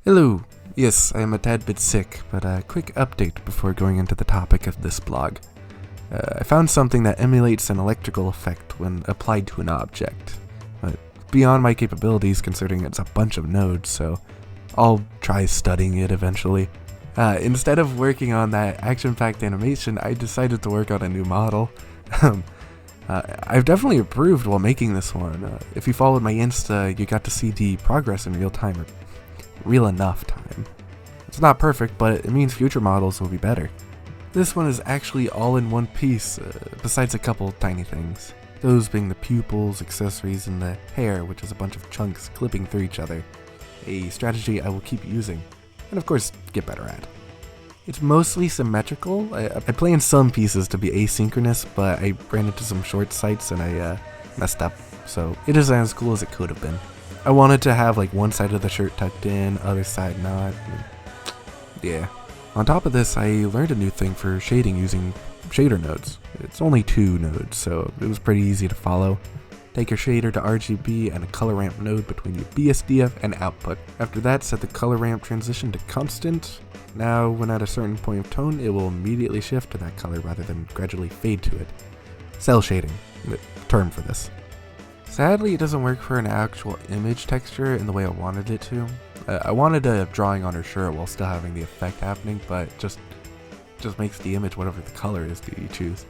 Hello! Yes, I am a tad bit sick, but a quick update before going into the topic of this blog. I found something that emulates an electrical effect when applied to an object, but beyond my capabilities considering it's a bunch of nodes, so I'll try studying it eventually. Instead of working on that action-packed animation, I decided to work on a new model. I've definitely improved while making this one. If you followed my Insta, you got to see the progress in real time, or real enough time. It's not perfect, but it means future models will be better. This one is actually all in one piece, besides a couple tiny things. Those being the pupils, accessories, and the hair, which is a bunch of chunks clipping through each other. A strategy I will keep using, and of course, get better at. It's mostly symmetrical. I plan some pieces to be asynchronous, but I ran into some short sights and I messed up, so it isn't as cool as it could have been. I wanted to have like one side of the shirt tucked in, other side not. Yeah. On top of this, I learned a new thing for shading using shader nodes. It's only 2 nodes, so it was pretty easy to follow. Take your shader to RGB and a color ramp node between your BSDF and output. After that, set the color ramp transition to constant. Now, when at a certain point of tone, it will immediately shift to that color rather than gradually fade to it. Cell shading, the term for this. Sadly, it doesn't work for an actual image texture in the way I wanted it to. I wanted a drawing on her shirt while still having the effect happening, but just makes the image whatever the color is that you choose.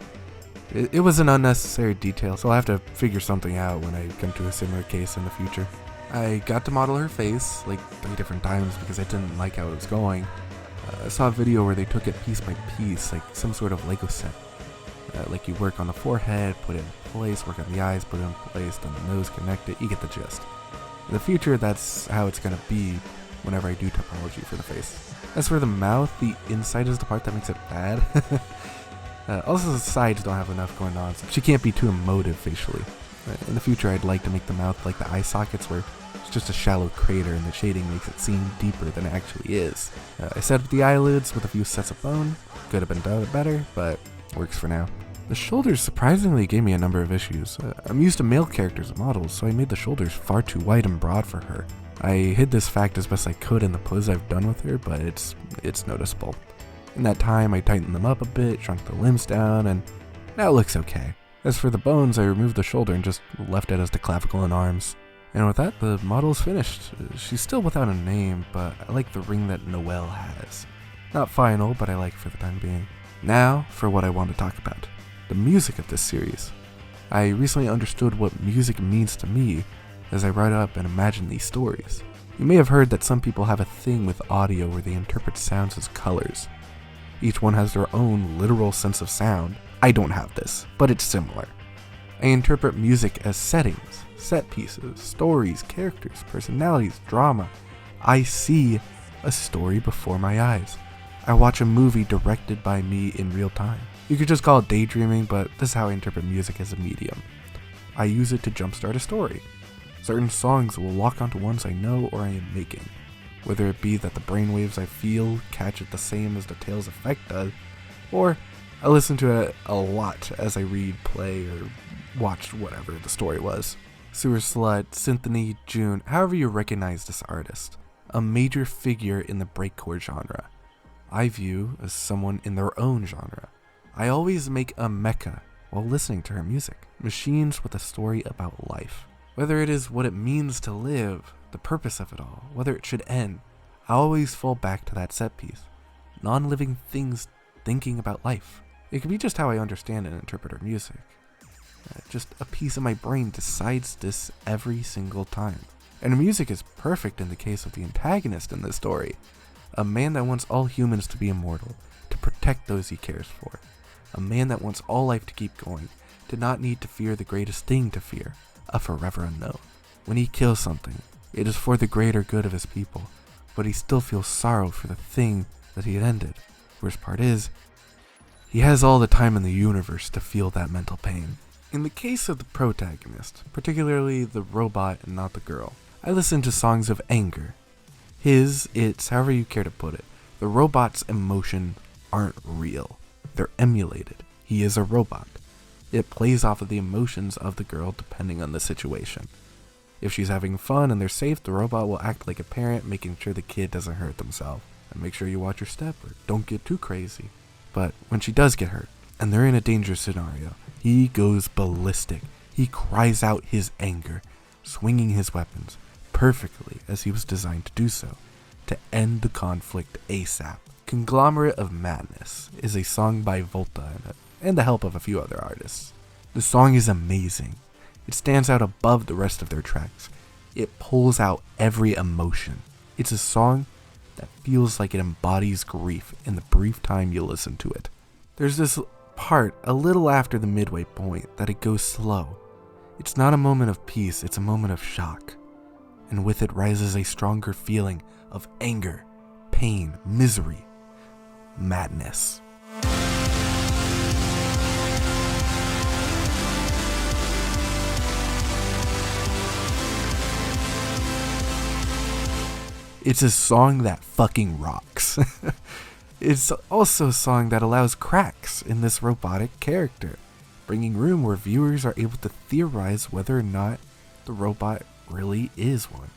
It was an unnecessary detail, so I'll have to figure something out when I come to a similar case in the future. I got to model her face like 3 different times because I didn't like how it was going. I saw a video where they took it piece by piece, like some sort of Lego set. Like you work on the forehead, put it in place, work on the eyes, put it in place, then the nose, connect it, you get the gist. In the future, that's how it's gonna be whenever I do topology for the face. As for the mouth, the inside is the part that makes it bad. Also, the sides don't have enough going on, so she can't be too emotive facially. In the future, I'd like to make the mouth like the eye sockets where it's just a shallow crater and the shading makes it seem deeper than it actually is. I set up the eyelids with a few sets of bone. Could have been done better, but works for now. The shoulders surprisingly gave me a number of issues. I'm used to male characters and models, so I made the shoulders far too wide and broad for her. I hid this fact as best I could in the pose I've done with her, but it's noticeable. In that time, I tightened them up a bit, shrunk the limbs down, and now it looks okay. As for the bones, I removed the shoulder and just left it as the clavicle and arms. And with that, the model is finished. She's still without a name, but I like the ring that Noelle has. Not final, but I like it for the time being. Now, for what I want to talk about. The music of this series. I recently understood what music means to me as I write up and imagine these stories. You may have heard that some people have a thing with audio where they interpret sounds as colors. Each one has their own literal sense of sound. I don't have this, but it's similar. I interpret music as settings, set pieces, stories, characters, personalities, drama. I see a story before my eyes. I watch a movie directed by me in real time. You could just call it daydreaming, but this is how I interpret music as a medium. I use it to jumpstart a story. Certain songs will lock onto ones I know or I am making, whether it be that the brainwaves I feel catch it the same as the Tales effect does, or I listen to it a lot as I read, play, or watch whatever the story was. Sewer Slut, Symphony, June, however you recognize this artist, a major figure in the breakcore genre. I view as someone in their own genre. I always make a mecca while listening to her music. Machines with a story about life. Whether it is what it means to live, the purpose of it all, whether it should end, I always fall back to that set piece. Non-living things thinking about life. It could be just how I understand and interpret her music. Just a piece of my brain decides this every single time. And her music is perfect in the case of the antagonist in this story. A man that wants all humans to be immortal, to protect those he cares for. A man that wants all life to keep going, to not need to fear the greatest thing to fear, a forever unknown. When he kills something, it is for the greater good of his people, but he still feels sorrow for the thing that he had ended. Worst part is, he has all the time in the universe to feel that mental pain. In the case of the protagonist, particularly the robot and not the girl, I listen to songs of anger. His, its, however you care to put it. The robot's emotion aren't real. They're emulated. He is a robot. It plays off of the emotions of the girl depending on the situation. If she's having fun and they're safe, the robot will act like a parent, making sure the kid doesn't hurt themselves. And make sure you watch your step or don't get too crazy. But when she does get hurt, and they're in a dangerous scenario, he goes ballistic. He cries out his anger, swinging his weapons perfectly as he was designed to do so, to end the conflict ASAP. Conglomerate of Madness is a song by Volta and the help of a few other artists. The song is amazing. It stands out above the rest of their tracks. It pulls out every emotion. It's a song that feels like it embodies grief in the brief time you listen to it. There's this part a little after the midway point that it goes slow. It's not a moment of peace, it's a moment of shock. And with it rises a stronger feeling of anger, pain, misery, madness. It's a song that fucking rocks. It's also a song that allows cracks in this robotic character, bringing room where viewers are able to theorize whether or not the robot really is one.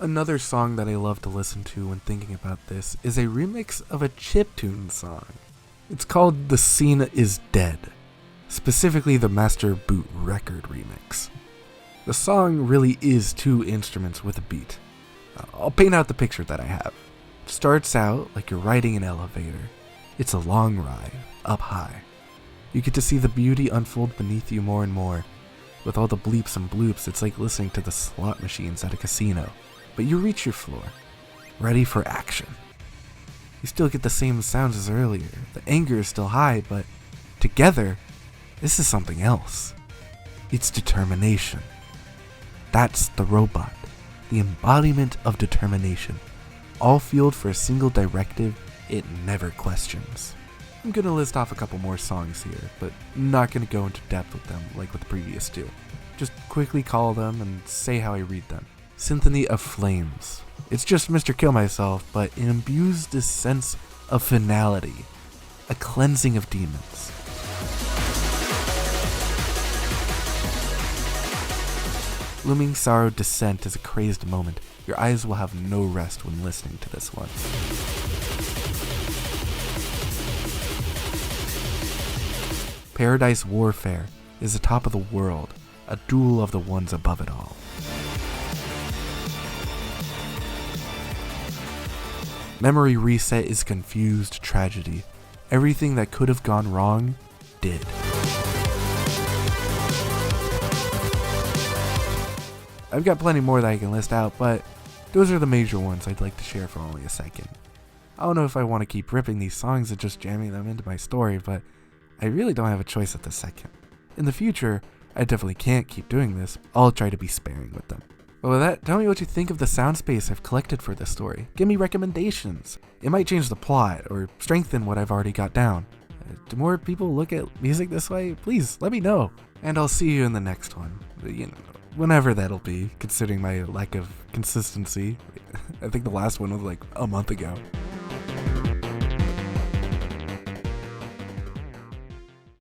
Another song that I love to listen to when thinking about this is a remix of a chiptune song. It's called The Scene Is Dead, specifically the Master Boot Record remix. The song really is two instruments with a beat. I'll paint out the picture that I have. It starts out like you're riding an elevator. It's a long ride, up high. You get to see the beauty unfold beneath you more and more. With all the bleeps and bloops, it's like listening to the slot machines at a casino. But you reach your floor, ready for action. You still get the same sounds as earlier. The anger is still high, but together, this is something else. It's determination. That's the robot. The embodiment of determination, all fueled for a single directive it never questions. I'm gonna list off a couple more songs here, but not gonna go into depth with them like with the previous two. Just quickly call them and say how I read them. Symphony of Flames. It's just Mr. Kill Myself, but it imbues this sense of finality, a cleansing of demons. Looming Sorrow Descent is a crazed moment. Your eyes will have no rest when listening to this one. Paradise Warfare is the top of the world, a duel of the ones above it all. Memory Reset is confused tragedy. Everything that could have gone wrong, did. I've got plenty more that I can list out, but those are the major ones I'd like to share for only a second. I don't know if I want to keep ripping these songs and just jamming them into my story, but I really don't have a choice at this second. In the future, I definitely can't keep doing this. I'll try to be sparing with them. But with that, tell me what you think of the sound space I've collected for this story. Give me recommendations. It might change the plot or strengthen what I've already got down. Do more people look at music this way? Please, let me know. And I'll see you in the next one. Whenever that'll be, considering my lack of consistency. I think the last one was like a month ago.